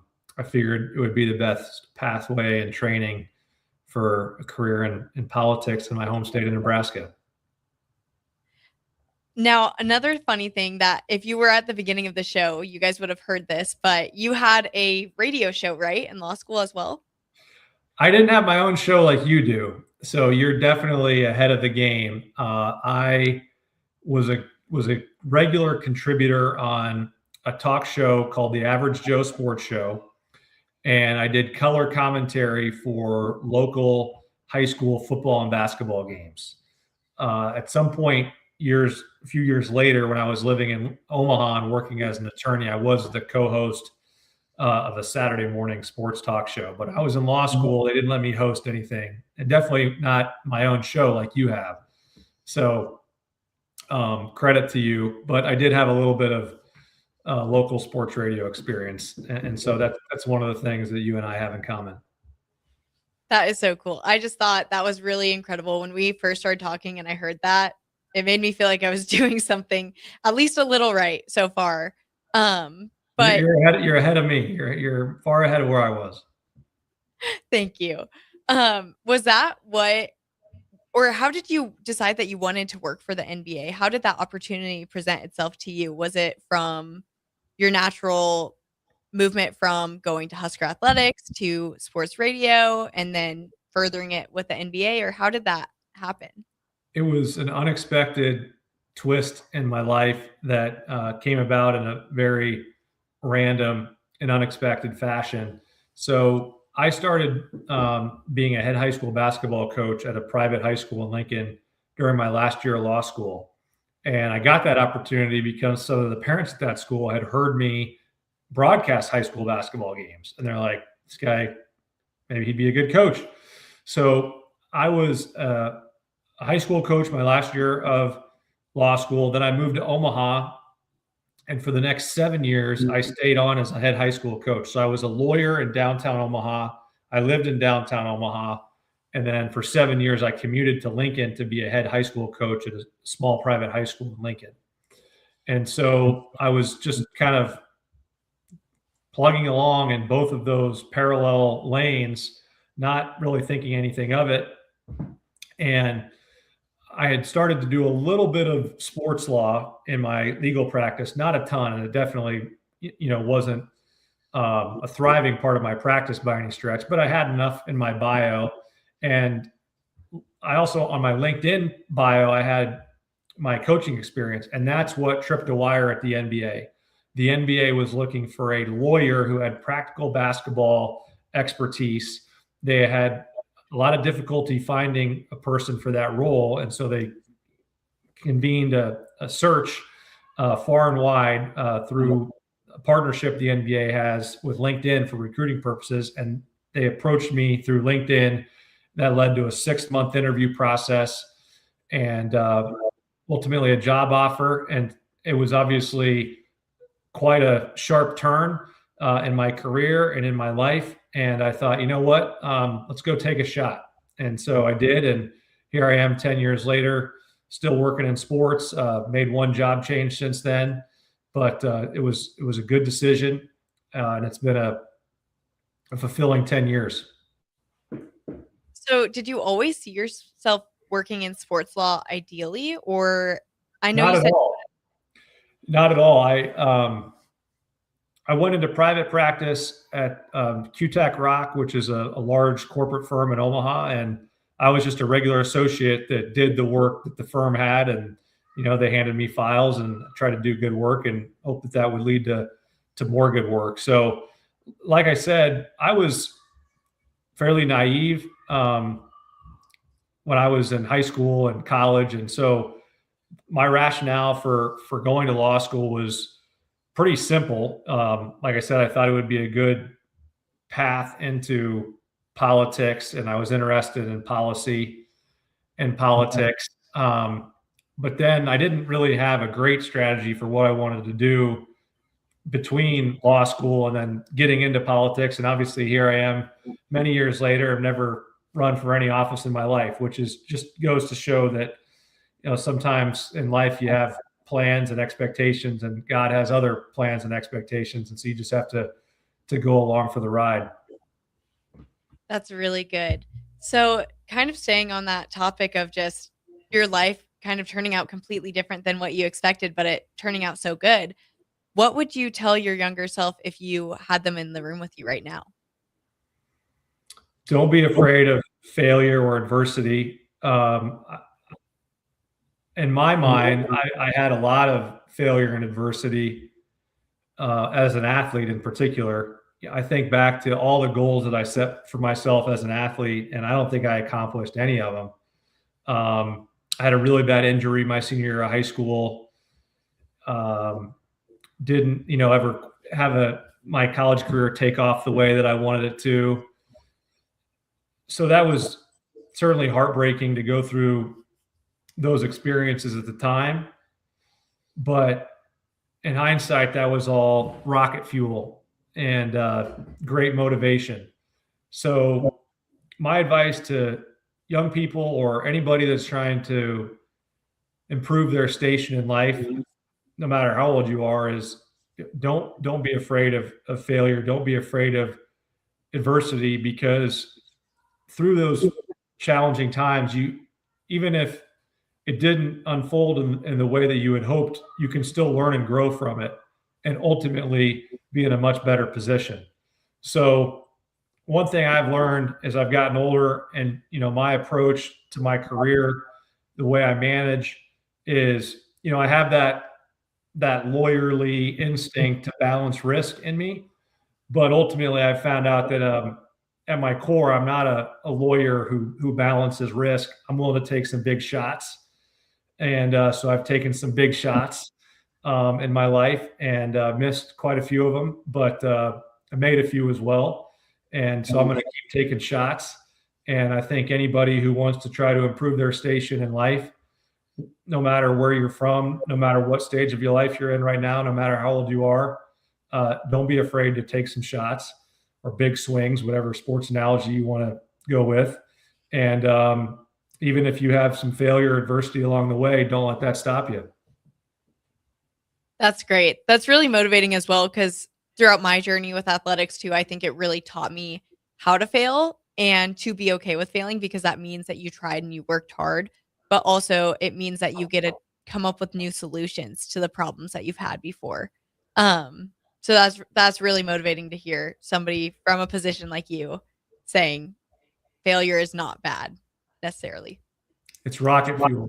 figured it would be the best pathway and training for a career in politics in my home state of Nebraska. Now, another funny thing that if you were at the beginning of the show, you guys would have heard this, but you had a radio show, right, in law school as well? I didn't have my own show like you do, so you're definitely ahead of the game. I was a regular contributor on a talk show called The Average Joe Sports Show, and I did color commentary for local high school football and basketball games. At some point, a few years later, when I was living in Omaha and working as an attorney, I was the co-host of a Saturday morning sports talk show. But I was in law school. They didn't let me host anything, and definitely not my own show like you have. So credit to you. But I did have a little bit of local sports radio experience. And so that's one of the things that you and I have in common. That is so cool. I just thought that was really incredible. When we first started talking and I heard that, it made me feel like I was doing something at least a little right so far. But you're ahead of me. You're far ahead of where I was. Thank you. Was that how did you decide that you wanted to work for the NBA? How did that opportunity present itself to you? Was it from your natural movement from going to Husker Athletics to sports radio and then furthering it with the NBA, or how did that happen? It was an unexpected twist in my life that came about in a very random and unexpected fashion. So I started being a head high school basketball coach at a private high school in Lincoln during my last year of law school. And I got that opportunity because some of the parents at that school had heard me broadcast high school basketball games. And they're like, this guy, maybe he'd be a good coach. So I was a high school coach my last year of law school. Then I moved to Omaha. And for the next 7 years, I stayed on as a head high school coach. So I was a lawyer in downtown Omaha. I lived in downtown Omaha. And then for 7 years, I commuted to Lincoln to be a head high school coach at a small private high school in Lincoln. And so I was just kind of plugging along in both of those parallel lanes, not really thinking anything of it. And I had started to do a little bit of sports law in my legal practice, not a ton, and it definitely, wasn't a thriving part of my practice by any stretch, but I had enough in my bio. And I also, on my LinkedIn bio, I had my coaching experience, and that's what tripped a wire at the NBA. The NBA was looking for a lawyer who had practical basketball expertise. They had a lot of difficulty finding a person for that role, and so they convened a search far and wide through a partnership the NBA has with LinkedIn for recruiting purposes, and they approached me through LinkedIn. That led to a 6-month interview process and ultimately a job offer. And it was obviously quite a sharp turn in my career and in my life. And I thought, you know what, let's go take a shot. And so I did. And here I am 10 years later, still working in sports, made one job change since then. But it was a good decision. And it's been a fulfilling 10 years. So did you always see yourself working in sports law ideally, or I know you said not at all. I went into private practice at QTech Rock, which is a large corporate firm in Omaha, and I was just a regular associate that did the work that the firm had, and they handed me files, and I tried to do good work and hope that would lead to more good work. So, like I said, I was fairly naive when I was in high school and college. And so my rationale for going to law school was pretty simple. Like I said, I thought it would be a good path into politics, and I was interested in policy and politics. But then I didn't really have a great strategy for what I wanted to do between law school and then getting into politics. And obviously here I am many years later. I've never run for any office in my life, which is just goes to show that, sometimes in life you have plans and expectations, and God has other plans and expectations. And so you just have to go along for the ride. That's really good. So kind of staying on that topic of just your life kind of turning out completely different than what you expected, but it turning out so good. What would you tell your younger self if you had them in the room with you right now? Don't be afraid of failure or adversity. In my mind, I had a lot of failure and adversity as an athlete in particular. I think back to all the goals that I set for myself as an athlete, and I don't think I accomplished any of them. I had a really bad injury my senior year of high school. Didn't, ever have my college career take off the way that I wanted it to. So that was certainly heartbreaking to go through those experiences at the time. But in hindsight, that was all rocket fuel and great motivation. So my advice to young people or anybody that's trying to improve their station in life, no matter how old you are, is don't be afraid of failure. Don't be afraid of adversity, because through those challenging times, even if it didn't unfold in the way that you had hoped, you can still learn and grow from it and ultimately be in a much better position. So one thing I've learned as I've gotten older, and my approach to my career, the way I manage is, I have that lawyerly instinct to balance risk in me. But ultimately I've found out that at my core, I'm not a lawyer who balances risk. I'm willing to take some big shots. And so I've taken some big shots in my life and missed quite a few of them, but I made a few as well. And so I'm going to keep taking shots. And I think anybody who wants to try to improve their station in life, no matter where you're from, no matter what stage of your life you're in right now, no matter how old you are, don't be afraid to take some shots or big swings, whatever sports analogy you want to go with. And even if you have some failure, adversity along the way, don't let that stop you. That's great. That's really motivating as well, because throughout my journey with athletics too, I think it really taught me how to fail and to be okay with failing, because that means that you tried and you worked hard, but also it means that you get to come up with new solutions to the problems that you've had before. So that's really motivating to hear somebody from a position like you saying failure is not bad necessarily. It's rocket fuel.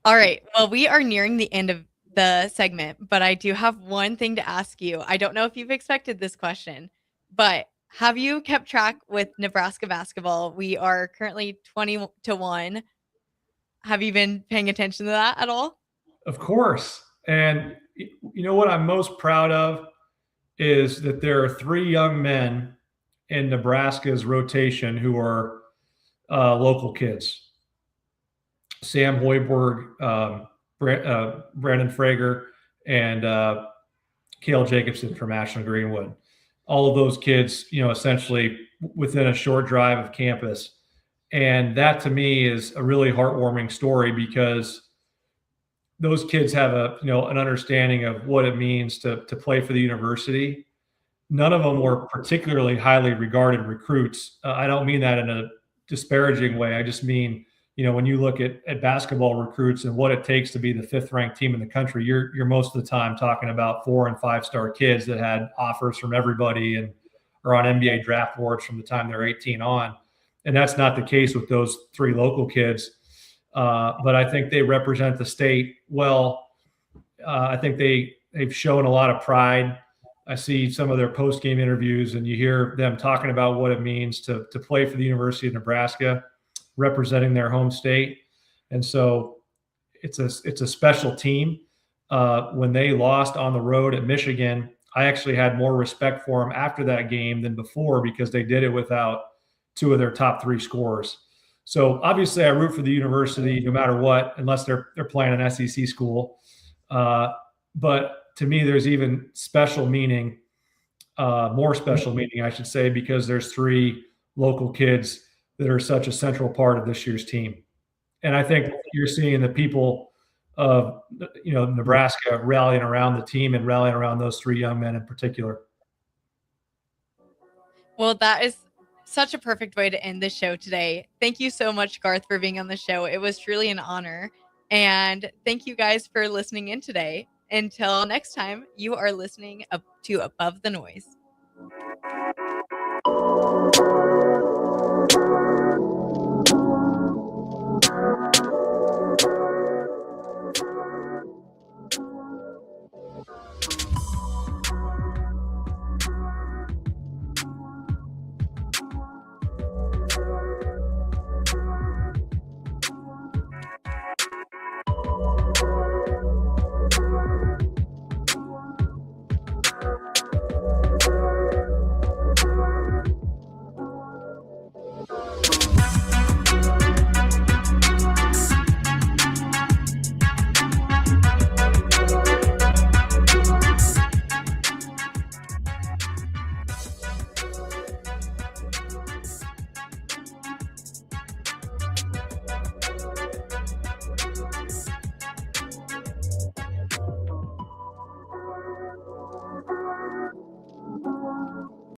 All right. Well, we are nearing the end of the segment, but I do have one thing to ask you. I don't know if you've expected this question, but have you kept track with Nebraska basketball? We are currently 20-1. Have you been paying attention to that at all? Of course. And you know what I'm most proud of is that there are 3 young men in Nebraska's rotation who are local kids. Sam Hoiberg, Brandon Frager, and Cale Jacobson from Ashland Greenwood. All of those kids, essentially within a short drive of campus. And that to me is a really heartwarming story, because those kids have an understanding of what it means to play for the university. None of them were particularly highly regarded recruits. I don't mean that in a disparaging way. I just mean, when you look at basketball recruits and what it takes to be the 5th ranked team in the country, you're most of the time talking about 4- and 5-star kids that had offers from everybody and are on NBA draft boards from the time they're 18 on. And that's not the case with those 3 local kids. But I think they represent the state well. I think they've shown a lot of pride. I see some of their post-game interviews, and you hear them talking about what it means to play for the University of Nebraska, representing their home state. And so it's a special team. When they lost on the road at Michigan, I actually had more respect for them after that game than before, because they did it without 2 of their top 3 scorers. So obviously I root for the university no matter what, unless they're playing an SEC school. But to me, there's even special meaning, more special meaning, I should say, because there's 3 local kids that are such a central part of this year's team. And I think you're seeing the people of Nebraska rallying around the team and rallying around those 3 young men in particular. Well, that is such a perfect way to end the show today. Thank you so much, Garth, for being on the show. It was truly an honor. And thank you guys for listening in today. Until next time, you are listening to Above the Noise.